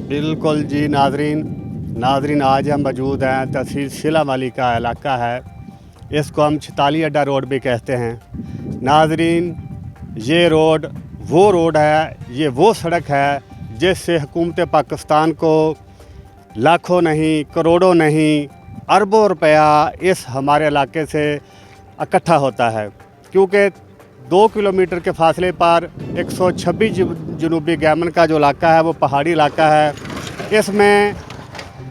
बिल्कुल जी नाजरीन आज हम मौजूद हैं तहसील शिलावाली का इलाका है। इसको हम छिताली अड्डा रोड भी कहते हैं। नाजरीन ये रोड वो रोड है, ये वो सड़क है जिससे हुकूमत पाकिस्तान को लाखों नहीं करोड़ों नहीं अरबों रुपया इस हमारे इलाके से इकट्ठा होता है, क्योंकि 2 किलोमीटर के फासले पर 126 जनूबी गैमन का जो इलाका है वो पहाड़ी इलाका है। इसमें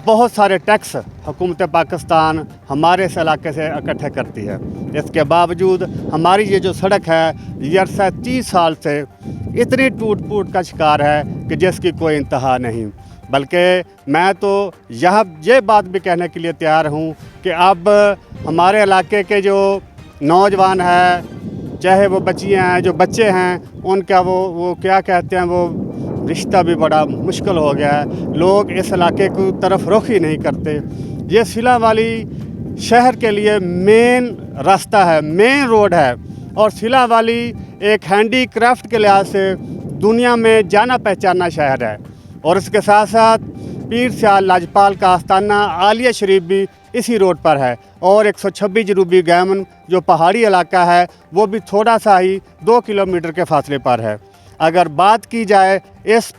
बहुत सारे टैक्स हुकूमत पाकिस्तान हमारे इस इलाके से इकट्ठे करती है। इसके बावजूद हमारी ये जो सड़क है ये अरसा 30 साल से इतनी टूट फूट का शिकार है कि जिसकी कोई इंतहा नहीं। बल्कि मैं तो ये बात भी कहने के लिए तैयार हूँ कि अब हमारे इलाके के जो नौजवान हैं, चाहे वो बच्चियाँ हैं, जो बच्चे हैं, उनका वो क्या कहते हैं, वो रिश्ता भी बड़ा मुश्किल हो गया है। लोग इस इलाके की तरफ रुख ही नहीं करते। ये शिलावाली शहर के लिए मेन रास्ता है, मेन रोड है, और शिलावाली एक हैंडी क्राफ्ट के लिहाज से दुनिया में जाना पहचाना शहर है। और इसके साथ साथ पीर सियाल लाजपाल का आस्ताना आलिया शरीफ भी इसी रोड पर है। और 126 जनूबी गैमन जो पहाड़ी इलाका है वो भी थोड़ा सा ही 2 किलोमीटर के फासले पर है। अगर बात की जाए इस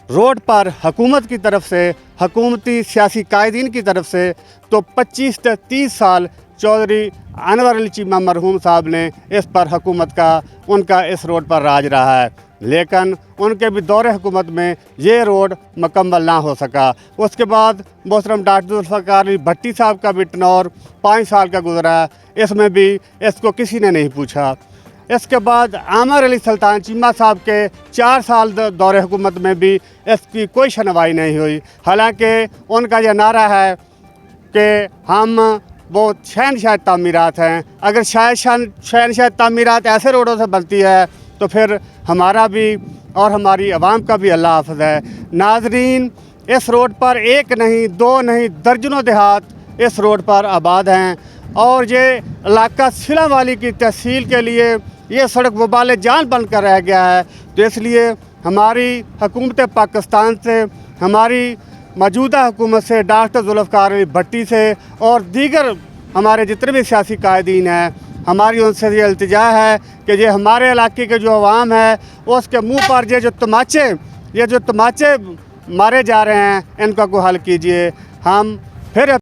रोड पर हुकूमत की तरफ से, हुकूमती सियासी कायदीन की तरफ से, तो 25 से 30 साल चौधरी अनवर अली चीमा मरहूम साहब ने इस पर हुकूमत का उनका इस रोड पर राज रहा है, लेकिन उनके भी दौरे हुकूमत में ये रोड मुकम्मल ना हो सका। उसके बाद मोहतरम डॉक्टर जुल्फ़िकार अली भट्टी साहब का भी टनौर 5 साल का गुजरा, इसमें भी इसको किसी ने नहीं पूछा। इसके बाद आमर अली सुल्तान चीमा साहब के 4 साल दौरे हुकूमत में भी इसकी कोई सुनवाई नहीं हुई। हालांकि उनका यह नारा है कि हम वो शहनशाह तामीरात हैं। अगर शहनशाह तामीरात ऐसे रोडों से बनती है तो फिर हमारा भी और हमारी आवाम का भी अल्लाह हाफ़िज़ है। नाजरीन इस रोड पर एक नहीं, 2 नहीं, दर्जनों देहात इस रोड पर आबाद हैं, और ये इलाका शिलावाली की तहसील के लिए ये सड़क वबाल जान बन कर रह गया है। तो इसलिए हमारी हुकूमत पाकिस्तान से, हमारी मौजूदा हुकूमत से, डॉक्टर जुल्फ़िकार अली भट्टी से और दीगर हमारे जितने भी सियासी कायदीन हैं, हमारी उनसे ये इल्तिजा है कि ये हमारे इलाके के जो अवाम है उसके मुंह पर ये जो तमाचे मारे जा रहे हैं, इनका कोई हल कीजिए। हम फिर